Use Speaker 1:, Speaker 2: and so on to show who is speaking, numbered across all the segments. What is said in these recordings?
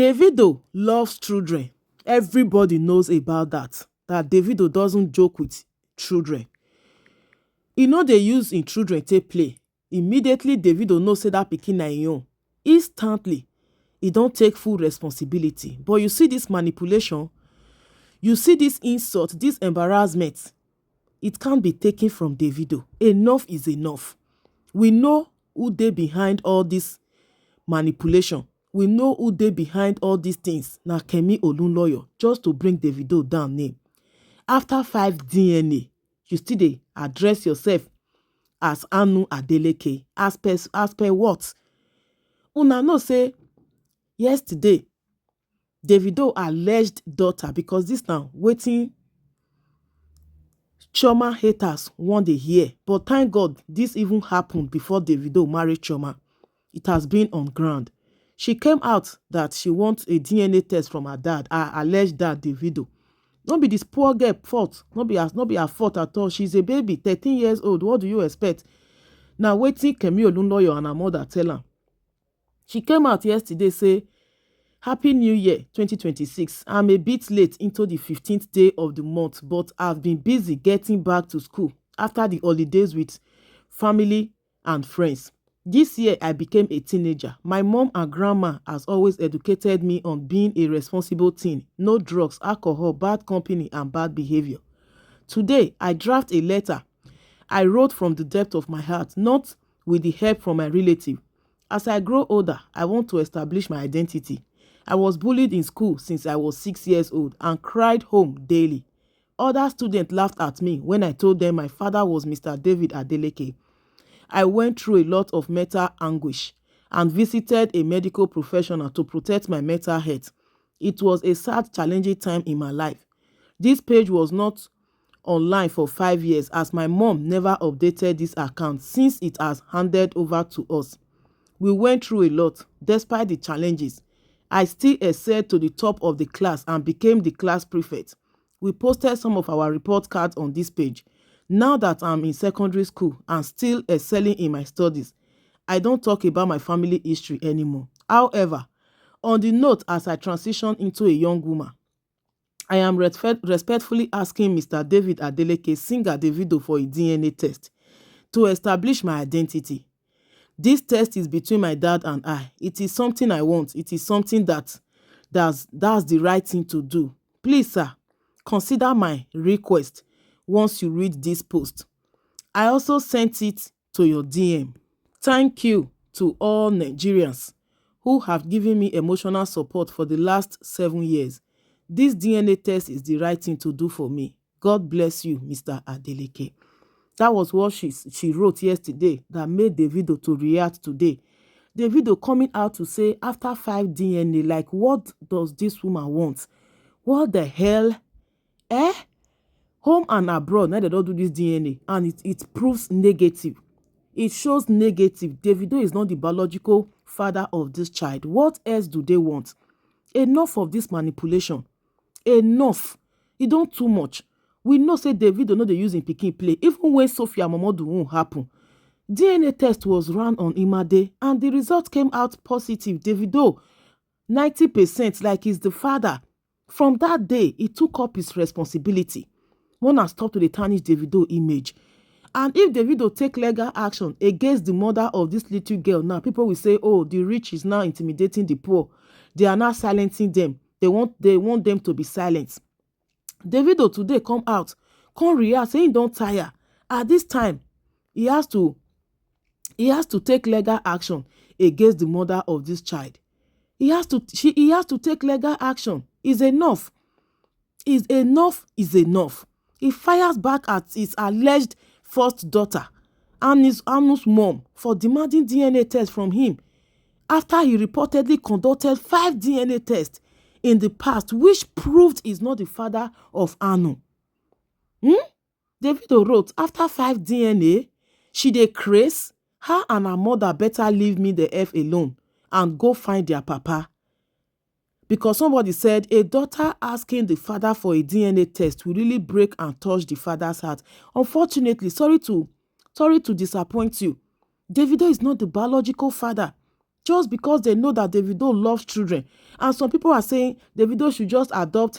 Speaker 1: Davido loves children. Everybody knows about that. That Davido doesn't joke with children. E no dey use im children take play. Immediately Davido know say dat pikin na im own. Instantly, e don take full responsibility. But you see this manipulation, you see this insult, this embarrassment, it can't be taken from Davido. Enough is enough. We know who dey behind all this manipulation. We know who dey behind all these things. Na Kemi Olunloyo, just to bring Davido down name. After 5 DNA, you still dey address yourself as Anu Adeleke. As per what? Una know say yesterday Davido alleged daughter, because this now wetin Chioma haters wan dey hear. But thank God this even happened before Davido married Chioma. It has been on ground. She came out that she wants a DNA test from her dad, her alleged dad Davido. No be this poor girl fault. No be her fault at all. She's a baby, 13 years old. What do you expect? Now wetin Kemi Olunloyo and her mother tell her. She came out yesterday say, Happy New Year 2026. I'm a bit late into the 15th day of the month, but I've been busy getting back to school after the holidays with family and friends. This year, I became a teenager. My mom and grandma has always educated me on being a responsible teen. No drugs, alcohol, bad company, and bad behavior. Today, I draft a letter I wrote from the depth of my heart, not with the help from my relative. As I grow older, I want to establish my identity. I was bullied in school since I was 6 years old and cried home daily. Other students laughed at me when I told them my father was Mr. David Adeleke. I went through a lot of mental anguish and visited a medical professional to protect my mental health. It was a sad, challenging time in my life. This page was not online for 5 years as my mom never updated this account since it has handed over to us. We went through a lot. Despite the challenges, I still excelled to the top of the class and became the class prefect. We posted some of our report cards on this page. Now that I'm in secondary school and still excelling in my studies, I don't talk about my family history anymore. However, on the note, as I transition into a young woman, I am respectfully asking Mr. David Adeleke, singer Davido, for a DNA test to establish my identity. This test is between my dad and I. It is something I want. It is something that's the right thing to do. Please, sir, consider my request once you read this post. I also sent it to your DM. Thank you to all Nigerians who have given me emotional support for the last 7 years. This DNA test is the right thing to do for me. God bless you, Mr. Adeleke. That was what she wrote yesterday that made Davido to react today. Davido coming out to say after 5 DNA, like, what does this woman want? What the hell? Home and abroad, now they don't do this DNA, and it proves negative. It shows negative. Davido is not the biological father of this child. What else do they want? Enough of this manipulation. Enough. It don't too much. We know say Davido no dey use im pikin play. Even when Sophia Momodu won't happen, DNA test was run on Imade and the result came out positive. Davido 90%, like he's the father. From that day, he took up his responsibility. One has stopped to tarnish Davido image. And if Davido take legal action against the mother of this little girl, now people will say, oh, the rich is now intimidating the poor. They are now silencing them. They want them to be silenced. Davido today come out, come react, saying don't tire. At this time, he has to take legal action against the mother of this child. He has to take legal action. Is enough. Is enough. Is enough. He fires back at his alleged first daughter and his Anu's mom for demanding DNA tests from him after he reportedly conducted 5 DNA tests in the past, which proved he's not the father of Anu. Davido wrote, after 5 DNA, she dey craze. Her and her mother better leave me the F alone and go find their papa. Because somebody said a daughter asking the father for a DNA test will really break and touch the father's heart. Unfortunately, sorry to disappoint you, Davido is not the biological father just because they know that Davido loves children. And some people are saying Davido should just adopt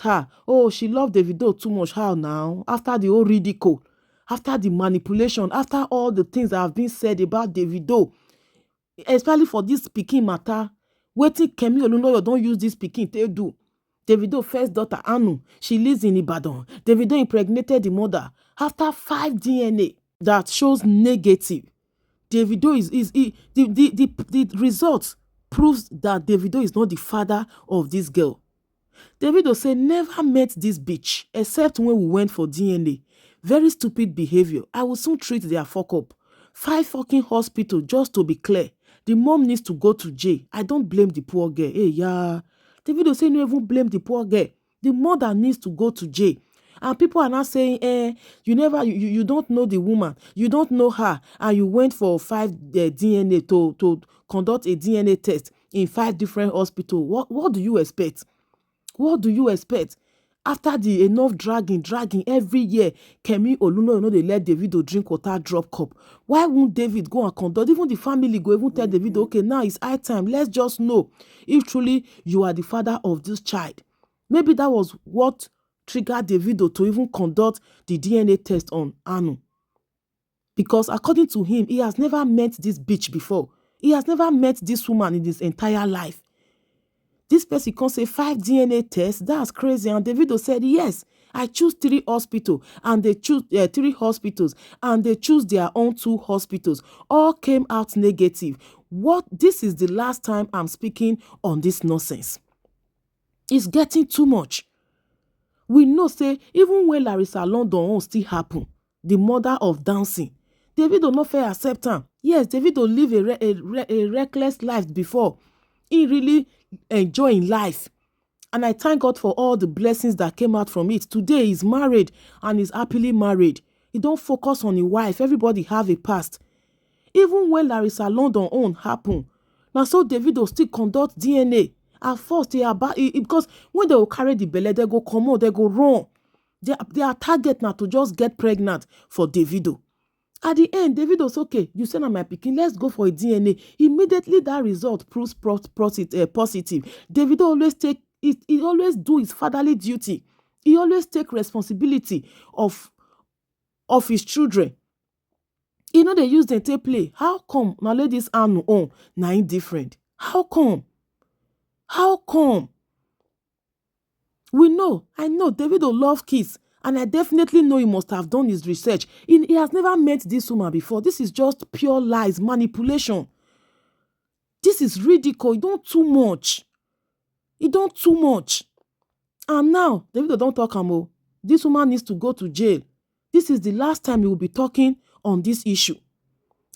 Speaker 1: her. Oh, she loved Davido too much. How now? After the whole ridicule, after the manipulation, after all the things that have been said about Davido, especially for this pikin matter, wetin Kemi Olunloyo don use this pikin take do. Davido first daughter Anu, she lives in Ibadan. Davido impregnated the mother after 5 DNA that shows negative. Davido the result proves that Davido is not the father of this girl. Davido say never met this bitch except when we went for DNA. Very stupid behavior. I will soon treat their fuck up. 5 fucking hospital just to be clear. The mom needs to go to jail. I don't blame the poor girl. Hey, yeah. Davido say no even blame the poor girl. The mother needs to go to jail. And people are now saying, you don't know the woman, you don't know her, and you went for 5 DNA to conduct a DNA test in 5 different hospitals. What do you expect? What do you expect? After the enough dragging every year, Kemi Olunloyo no dey let Davido drink water drop cup. Why won't David go and conduct? Even the family go even tell Davido, okay, now it's high time. Let's just know if truly you are the father of this child. Maybe that was what triggered Davido to even conduct the DNA test on Anu. Because according to him, he has never met this bitch before. He has never met this woman in his entire life. This person can say 5 DNA tests. That's crazy. And Davido said, yes, I choose 3 hospitals, and they choose 3 hospitals, and they choose their own 2 hospitals. All came out negative. This is the last time I'm speaking on this nonsense. It's getting too much. We know, say, even when Larissa London own still happen, the mother of dancing, Davido no fair accept am. Yes, Davido live a reckless life before. He really enjoying life. And I thank God for all the blessings that came out from it. Today he's married and he's happily married. He don't focus on his wife. Everybody have a past. Even when Larissa London own happen, now so Davido still conduct DNA. At first, because when they will carry the belle, they go come out, they go run. Their target now to just get pregnant for Davido. At the end, Davido's okay. You send on my pikin, let's go for a DNA. Immediately that result proves positive. Davido he always do his fatherly duty. He always take responsibility of his children. You know they use them to play. How come now ladies Anu on na different? How come? How come? I know Davido love kids, and I definitely know he must have done his research. He has never met this woman before. This is just pure lies, manipulation. This is ridicule. He don't too much. And now, Davido don't talk am. This woman needs to go to jail. This is the last time he will be talking on this issue.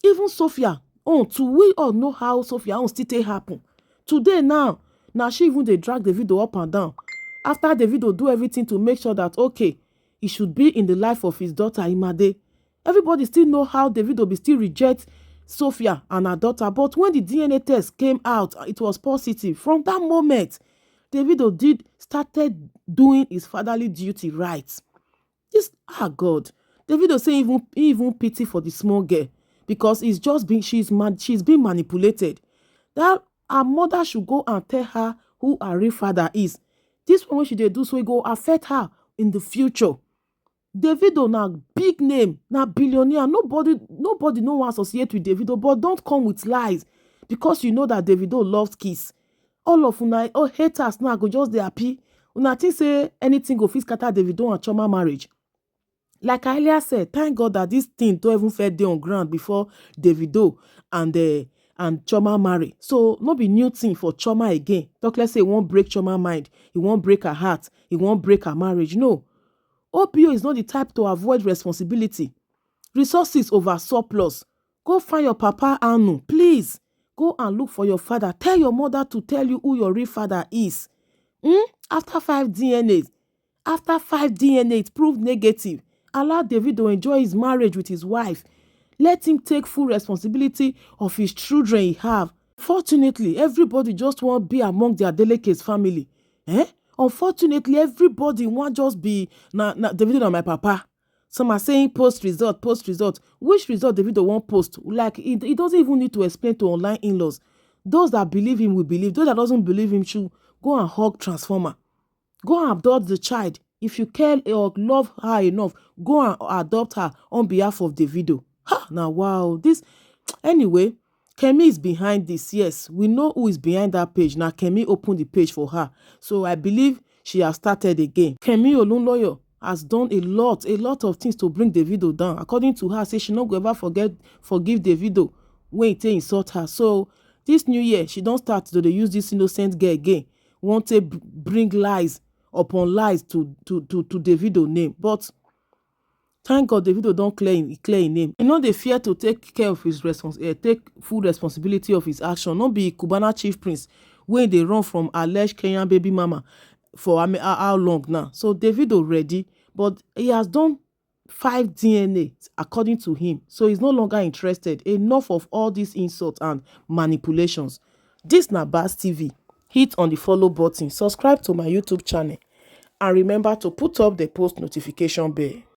Speaker 1: Even Sophia, we all know how Sophia still happen. Today now she even they drag Davido up and down. After Davido do everything to make sure that, okay, he should be in the life of his daughter, Imade. Everybody still know how Davido still reject Sophia and her daughter. But when the DNA test came out, it was positive. From that moment, Davido started doing his fatherly duty right. God. Davido say even pity for the small girl, because she's been manipulated. That her mother should go and tell her who her real father is. This one, when she do so, it go affect her in the future. Davido na big name, na billionaire. Nobody no one associate with Davido, but don't come with lies, because you know that Davido loves kiss. All of una haters now go just dey happy. Una think say anything go fit scatter Davido and Chioma marriage. Like I earlier said, thank God that this thing don't even fair day on ground before Davido and Chioma marry. So no be new thing for Chioma again. Talk, let's say he won't break Chioma mind, he won't break her heart, he won't break her marriage. No. OPO is not the type to avoid responsibility. Resources over surplus. Go find your papa Anu. Please. Go and look for your father. Tell your mother to tell you who your real father is. After 5 DNAs. After 5 DNA, it proved negative. Allow Davido to enjoy his marriage with his wife. Let him take full responsibility of his children he have. Fortunately, everybody just won't be among their delicates family. Unfortunately, everybody won't just be Davido and my papa. Some are saying post result, post result. Which result Davido won't post? Like, he doesn't even need to explain to online in-laws. Those that believe him will believe. Those that doesn't believe him should go and hug Transformer. Go and adopt the child. If you care or love her enough, go and adopt her on behalf of Davido. Ha! Now, wow. This, anyway, Kemi is behind this. Yes, we know who is behind that page. Now, Kemi opened the page for her. So, I believe she has started again. Kemi Olunloyo has done a lot of things to bring Davido down. According to her, say she not go ever forgive Davido when he insult her. So, this new year, she don't start to use this innocent girl again. Want to bring lies upon lies to Davido name. But thank God Davido don't clear him name. You know, they fear to take care of his take full responsibility of his action. Not be Cubana chief prince when they run from alleged Kenyan baby mama for how long now. So Davido ready, but he has done 5 DNA according to him. So he's no longer interested. Enough of all these insults and manipulations. This na Baz TV. Hit on the follow button, subscribe to my YouTube channel, and remember to put up the post notification bell.